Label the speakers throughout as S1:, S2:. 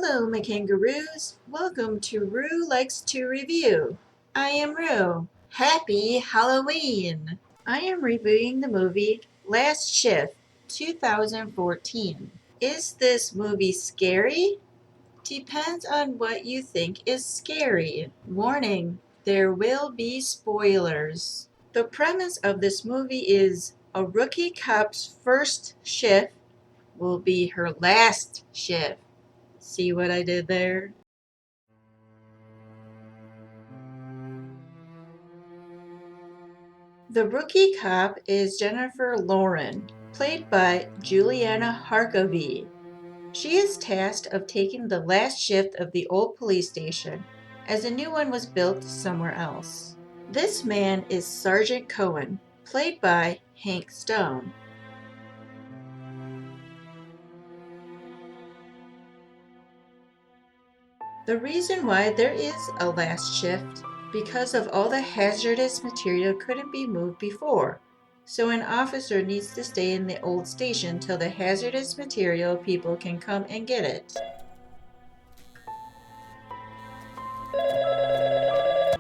S1: Hello, my kangaroos. Welcome to Rue Likes to Review. I am Rue. Happy Halloween! I am reviewing the movie Last Shift, 2014. Is this movie scary? Depends on what you think is scary. Warning, there will be spoilers. The premise of this movie is a rookie cop's first shift will be her last shift. See what I did there? The rookie cop is Jennifer Lauren, played by Juliana Harkavy. She is tasked of taking the last shift of the old police station as a new one was built somewhere else. This man is Sergeant Cohen, played by Hank Stone. The reason why there is a last shift because of all the hazardous material couldn't be moved before. So an officer needs to stay in the old station till the hazardous material people can come and get it.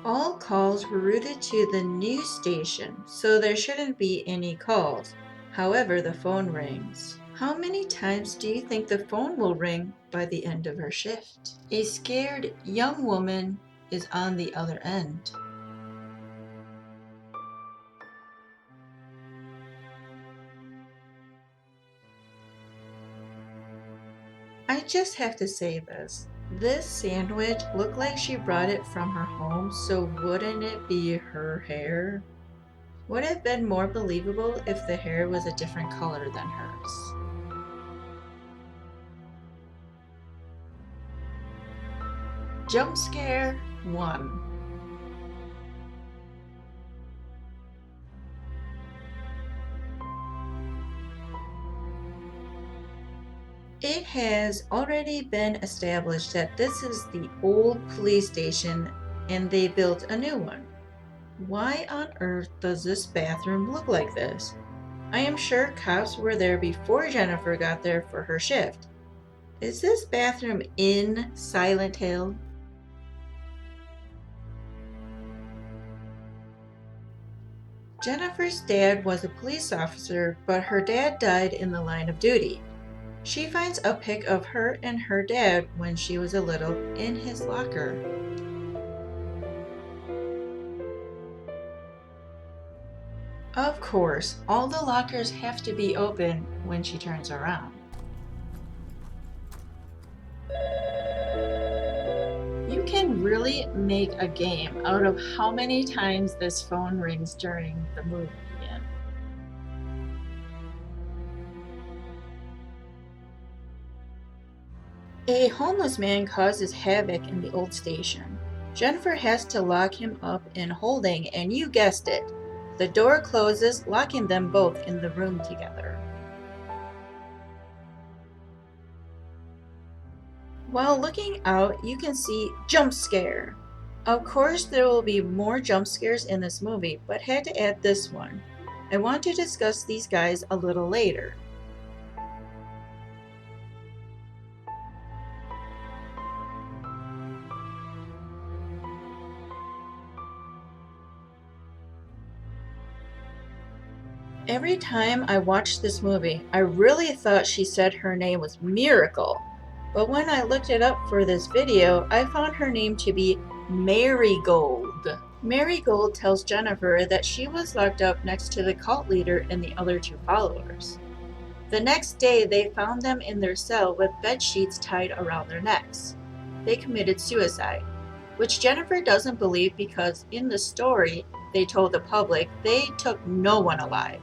S1: All calls were routed to the new station, so there shouldn't be any calls. However, the phone rings. How many times do you think the phone will ring by the end of her shift? A scared young woman is on the other end. I just have to say this. This sandwich looked like she brought it from her home, so wouldn't it be her hair? Would have been more believable if the hair was a different color than hers. Jump scare 1. It has already been established that this is the old police station and they built a new one. Why on earth does this bathroom look like this? I am sure cops were there before Jennifer got there for her shift. Is this bathroom in Silent Hill? Jennifer's dad was a police officer, but her dad died in the line of duty. She finds a pic of her and her dad when she was a little in his locker. Of course, all the lockers have to be open when she turns around. You can really make a game out of how many times this phone rings during the movie. A homeless man causes havoc in the old station. Jennifer has to lock him up in holding, and you guessed it, the door closes, locking them both in the room together. While looking out, you can see jump scare. Of course, there will be more jump scares in this movie, but had to add this one. I want to discuss these guys a little later. Every time I watched this movie, I really thought she said her name was Miracle. But when I looked it up for this video, I found her name to be Marigold. Marigold tells Jennifer that she was locked up next to the cult leader and the other two followers. The next day, they found them in their cell with bed sheets tied around their necks. They committed suicide, which Jennifer doesn't believe because in the story, they told the public they took no one alive.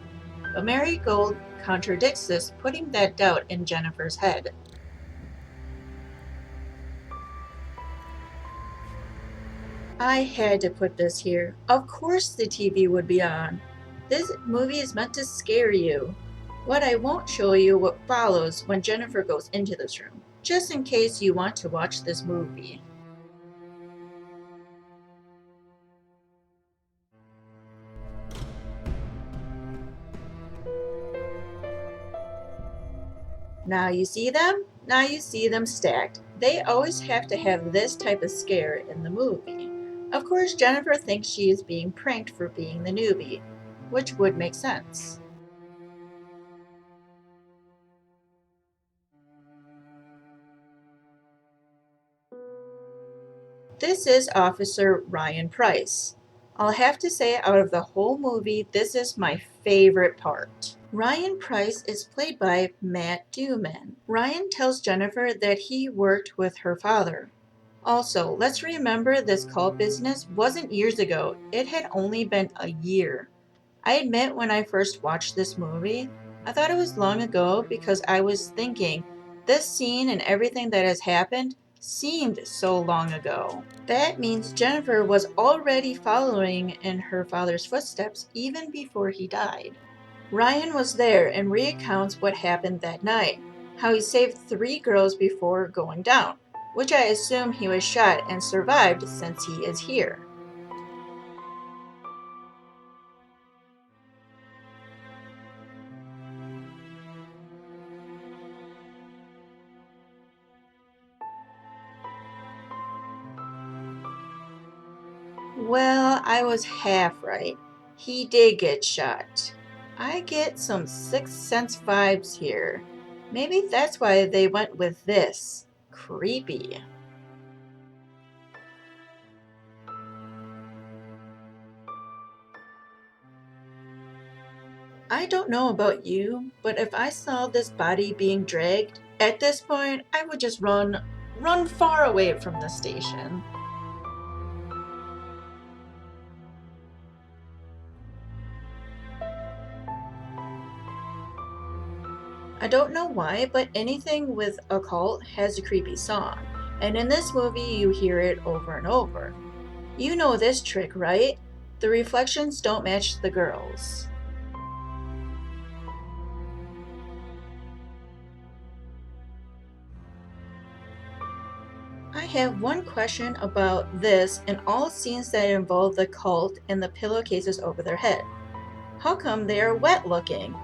S1: But Marigold contradicts this, putting that doubt in Jennifer's head. I had to put this here. Of course the TV would be on. This movie is meant to scare you. What I won't show you what follows when Jennifer goes into this room, just in case you want to watch this movie. Now you see them? Now you see them stacked. they always have to have this type of scare in the movie. Of course, Jennifer thinks she is being pranked for being the newbie, which would make sense. This is Officer Ryan Price. I'll have to say, out of the whole movie, this is my favorite part. Ryan Price is played by Matt Damon. Ryan tells Jennifer that he worked with her father. Also, let's remember this cult business wasn't years ago, it had only been a year. I admit when I first watched this movie, I thought it was long ago because I was thinking, this scene and everything that has happened seemed so long ago. That means Jennifer was already following in her father's footsteps even before he died. Ryan was there and recounts what happened that night, how he saved 3 girls before going down, which I assume he was shot and survived since he is here. Well, I was half right. He did get shot. I get some Sixth Sense vibes here. Maybe that's why they went with this. Creepy. I don't know about you, but if I saw this body being dragged, at this point I would just run far away from the station. I don't know why, but anything with a cult has a creepy song, and in this movie you hear it over and over. You know this trick, right? The reflections don't match the girls. I have one question about this and all scenes that involve the cult and the pillowcases over their head. How come they are wet looking?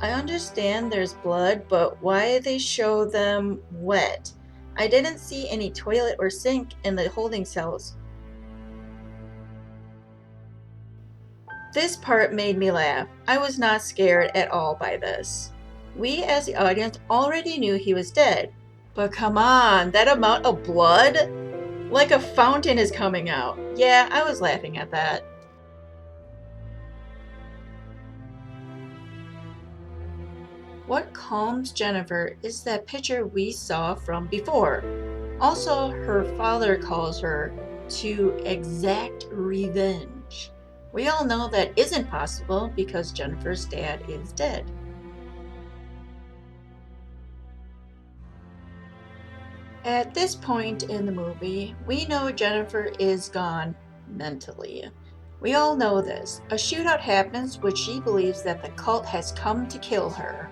S1: I understand there's blood, but why they show them wet? I didn't see any toilet or sink in the holding cells. This part made me laugh. I was not scared at all by this. We as the audience already knew he was dead. But come on, that amount of blood? Like a fountain is coming out. Yeah, I was laughing at that. What calms Jennifer is that picture we saw from before. Also, her father calls her to exact revenge. We all know that isn't possible because Jennifer's dad is dead. At this point in the movie, we know Jennifer is gone mentally. We all know this. A shootout happens which she believes that the cult has come to kill her.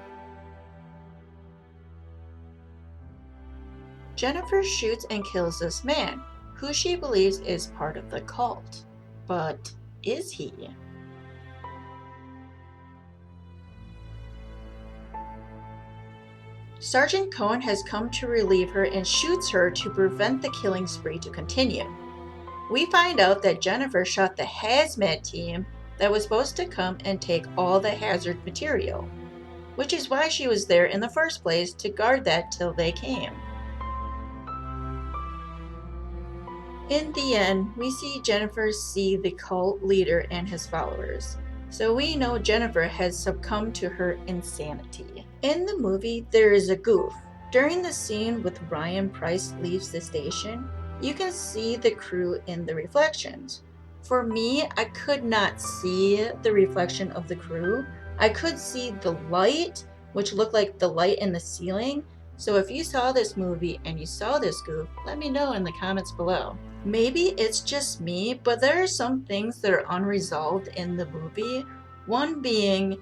S1: Jennifer shoots and kills this man, who she believes is part of the cult. But is he? Sergeant Cohen has come to relieve her and shoots her to prevent the killing spree to continue. We find out that Jennifer shot the hazmat team that was supposed to come and take all the hazard material, which is why she was there in the first place to guard that till they came. In the end, we see Jennifer see the cult leader and his followers, so we know Jennifer has succumbed to her insanity. In the movie, there is a goof. During the scene with Ryan Price leaves the station, you can see the crew in the reflections. For me, I could not see the reflection of the crew. I could see the light, which looked like the light in the ceiling. So if you saw this movie and you saw this goof, let me know in the comments below. Maybe it's just me, but there are some things that are unresolved in the movie. One being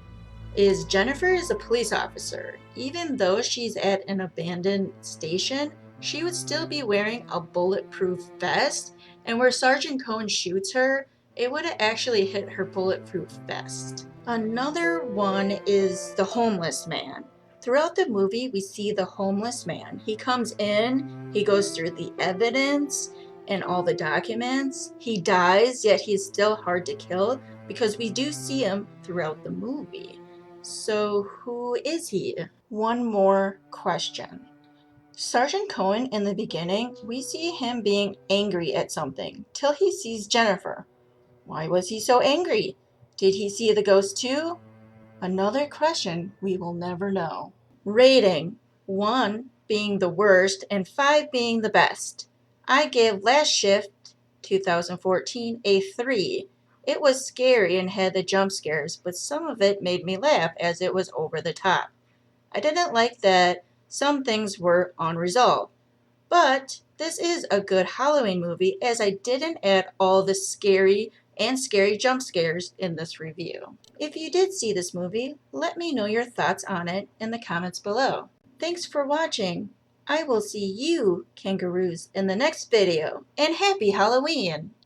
S1: is Jennifer is a police officer. Even though she's at an abandoned station, she would still be wearing a bulletproof vest, and where Sergeant Cohen shoots her, it would have actually hit her bulletproof vest. Another one is the homeless man. Throughout the movie, we see the homeless man. He comes in, he goes through the evidence and all the documents. He dies, yet he's still hard to kill because we do see him throughout the movie. So, who is he? One more question. Sergeant Cohen, in the beginning, we see him being angry at something till he sees Jennifer. Why was he so angry? Did he see the ghost too? Another question we will never know. Rating: 1 being the worst and 5 being the best. I give Last Shift 2014 a 3. It was scary and had the jump scares, but some of it made me laugh as it was over the top. I didn't like that some things were unresolved. But this is a good Halloween movie as I didn't add all the scary jump scares in this review. If you did see this movie, let me know your thoughts on it in the comments below. Thanks for watching. I will see you, kangaroos, in the next video, and happy Halloween!